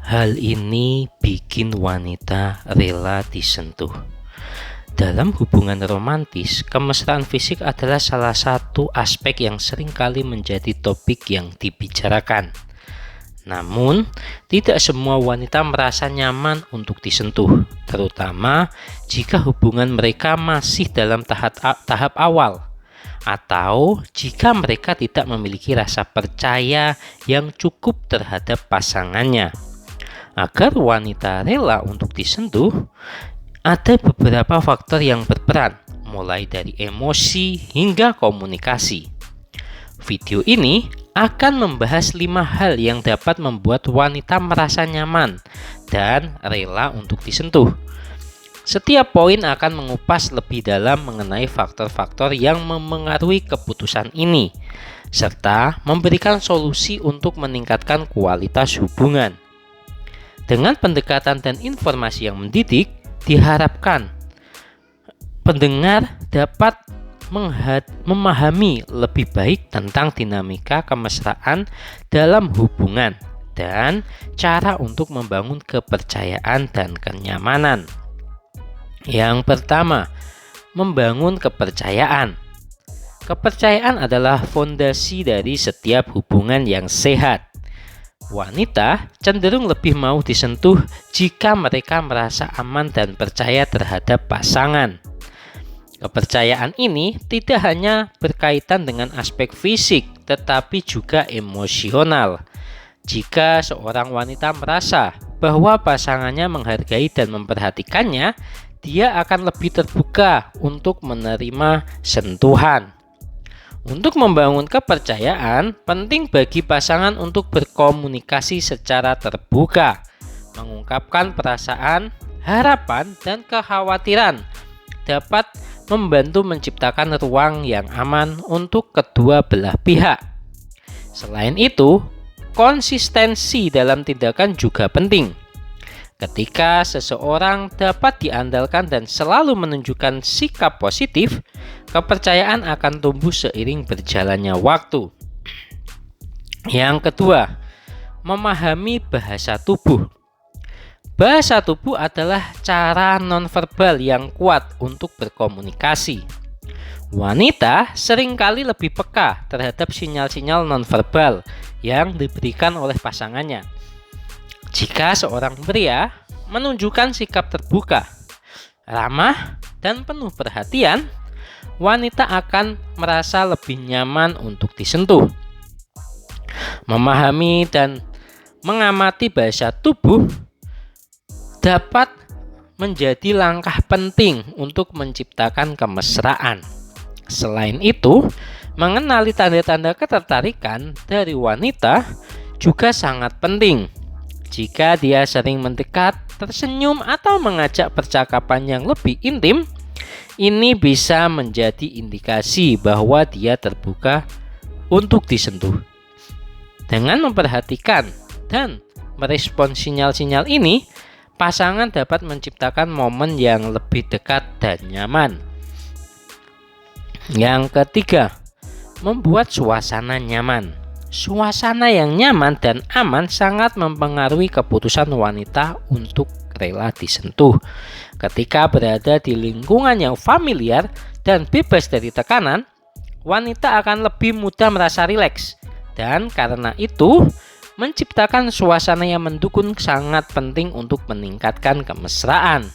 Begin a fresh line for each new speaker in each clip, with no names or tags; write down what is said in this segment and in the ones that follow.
Hal ini bikin wanita rela disentuh. Dalam hubungan romantis, kemesraan fisik adalah salah satu aspek yang seringkali menjadi topik yang dibicarakan. Namun, tidak semua wanita merasa nyaman untuk disentuh, terutama jika hubungan mereka masih dalam tahap awal, atau jika mereka tidak memiliki rasa percaya yang cukup terhadap pasangannya. Agar wanita rela untuk disentuh, ada beberapa faktor yang berperan, mulai dari emosi hingga komunikasi. Video ini akan membahas 5 hal yang dapat membuat wanita merasa nyaman dan rela untuk disentuh. Setiap poin akan mengupas lebih dalam mengenai faktor-faktor yang memengaruhi keputusan ini, serta memberikan solusi untuk meningkatkan kualitas hubungan. Dengan pendekatan dan informasi yang mendidik, diharapkan pendengar dapat memahami lebih baik tentang dinamika kemesraan dalam hubungan dan cara untuk membangun kepercayaan dan kenyamanan. Yang pertama, membangun kepercayaan. Kepercayaan adalah fondasi dari setiap hubungan yang sehat. Wanita cenderung lebih mau disentuh jika mereka merasa aman dan percaya terhadap pasangan. Kepercayaan ini tidak hanya berkaitan dengan aspek fisik, tetapi juga emosional. Jika seorang wanita merasa bahwa pasangannya menghargai dan memperhatikannya, dia akan lebih terbuka untuk menerima sentuhan. Untuk membangun kepercayaan, penting bagi pasangan untuk berkomunikasi secara terbuka, mengungkapkan perasaan, harapan, dan kekhawatiran dapat membantu menciptakan ruang yang aman untuk kedua belah pihak. Selain itu, konsistensi dalam tindakan juga penting. Ketika seseorang dapat diandalkan dan selalu menunjukkan sikap positif, kepercayaan akan tumbuh seiring berjalannya waktu. Yang kedua, memahami bahasa tubuh. Bahasa tubuh adalah cara nonverbal yang kuat untuk berkomunikasi. Wanita seringkali lebih peka terhadap sinyal-sinyal nonverbal yang diberikan oleh pasangannya. Jika seorang pria menunjukkan sikap terbuka, ramah, dan penuh perhatian, wanita akan merasa lebih nyaman untuk disentuh. Memahami dan mengamati bahasa tubuh dapat menjadi langkah penting untuk menciptakan kemesraan. Selain itu, mengenali tanda-tanda ketertarikan dari wanita juga sangat penting. Jika dia sering mendekat, tersenyum, atau mengajak percakapan yang lebih intim, ini bisa menjadi indikasi bahwa dia terbuka untuk disentuh. Dengan memperhatikan dan merespons sinyal-sinyal ini, pasangan dapat menciptakan momen yang lebih dekat dan nyaman. Yang ketiga, membuat suasana nyaman. Suasana yang nyaman dan aman sangat mempengaruhi keputusan wanita untuk rela disentuh. Ketika berada di lingkungan yang familiar dan bebas dari tekanan, wanita akan lebih mudah merasa rileks. Dan karena itu, menciptakan suasana yang mendukung sangat penting untuk meningkatkan kemesraan.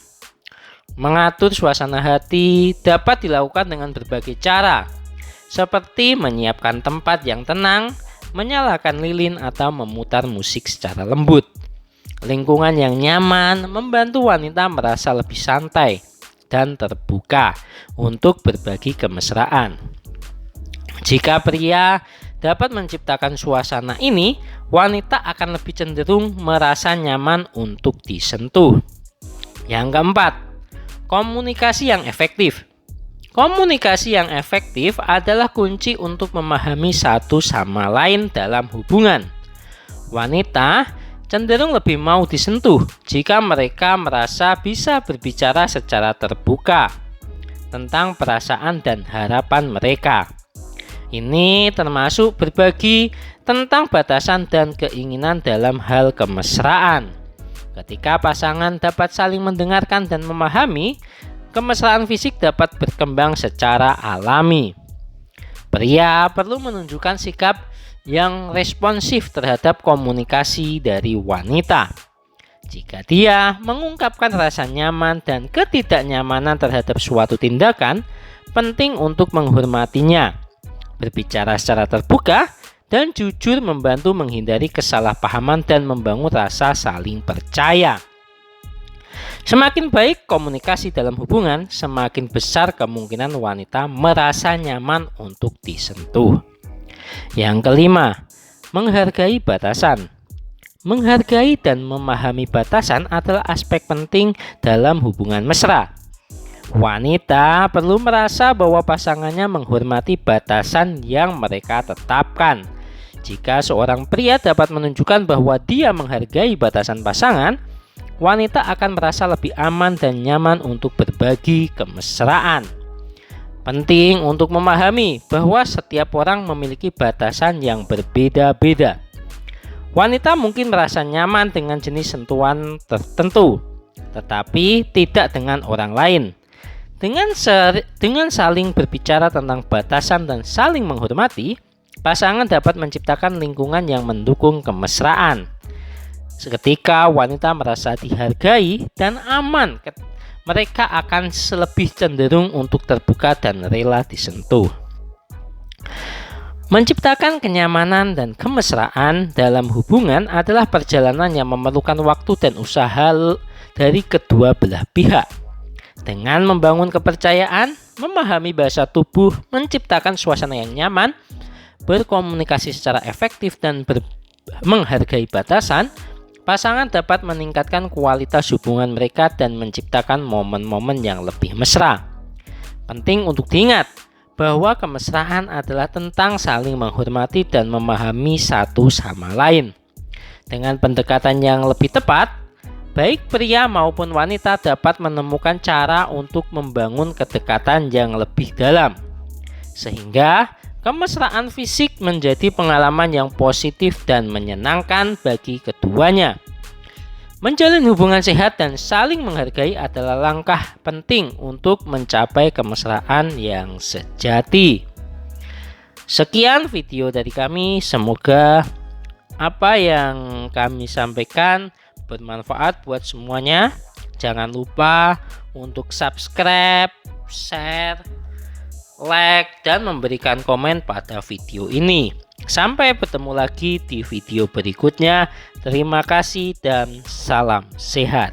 Mengatur suasana hati dapat dilakukan dengan berbagai cara, seperti menyiapkan tempat yang tenang, menyalakan lilin, atau memutar musik secara lembut. Lingkungan yang nyaman membantu wanita merasa lebih santai dan terbuka untuk berbagi kemesraan. Jika pria dapat menciptakan suasana ini, wanita akan lebih cenderung merasa nyaman untuk disentuh. Yang keempat, komunikasi yang efektif. Komunikasi yang efektif adalah kunci untuk memahami satu sama lain dalam hubungan. Wanita cenderung lebih mau disentuh jika mereka merasa bisa berbicara secara terbuka tentang perasaan dan harapan mereka. Ini termasuk berbagi tentang batasan dan keinginan dalam hal kemesraan. Ketika pasangan dapat saling mendengarkan dan memahami, kemesraan fisik dapat berkembang secara alami. Pria perlu menunjukkan sikap yang responsif terhadap komunikasi dari wanita. Jika dia mengungkapkan rasa nyaman dan ketidaknyamanan terhadap suatu tindakan, penting untuk menghormatinya, berbicara secara terbuka, dan jujur membantu menghindari kesalahpahaman dan membangun rasa saling percaya. Semakin baik komunikasi dalam hubungan, semakin besar kemungkinan wanita merasa nyaman untuk disentuh. Yang kelima, menghargai batasan. Menghargai dan memahami batasan adalah aspek penting dalam hubungan mesra. Wanita perlu merasa bahwa pasangannya menghormati batasan yang mereka tetapkan. Jika seorang pria dapat menunjukkan bahwa dia menghargai batasan pasangan, wanita akan merasa lebih aman dan nyaman untuk berbagi kemesraan. Penting untuk memahami bahwa setiap orang memiliki batasan yang berbeda-beda. Wanita mungkin merasa nyaman dengan jenis sentuhan tertentu, tetapi tidak dengan orang lain. Dengan saling berbicara tentang batasan dan saling menghormati, pasangan dapat menciptakan lingkungan yang mendukung kemesraan. Ketika wanita merasa dihargai dan aman, mereka akan lebih cenderung untuk terbuka dan rela disentuh. Menciptakan kenyamanan dan kemesraan dalam hubungan adalah perjalanan yang memerlukan waktu dan usaha dari kedua belah pihak. Dengan membangun kepercayaan, memahami bahasa tubuh, menciptakan suasana yang nyaman, berkomunikasi secara efektif dan menghargai batasan, pasangan dapat meningkatkan kualitas hubungan mereka dan menciptakan momen-momen yang lebih mesra. Penting untuk diingat bahwa kemesraan adalah tentang saling menghormati dan memahami satu sama lain. Dengan pendekatan yang lebih tepat, baik pria maupun wanita dapat menemukan cara untuk membangun kedekatan yang lebih dalam, sehingga kemesraan fisik menjadi pengalaman yang positif dan menyenangkan bagi keduanya. Menjalin hubungan sehat dan saling menghargai adalah langkah penting untuk mencapai kemesraan yang sejati. Sekian video dari kami, semoga apa yang kami sampaikan bermanfaat buat semuanya. Jangan lupa untuk subscribe, share, like, dan memberikan komen pada video ini. Sampai bertemu lagi di video berikutnya. Terima kasih dan salam sehat.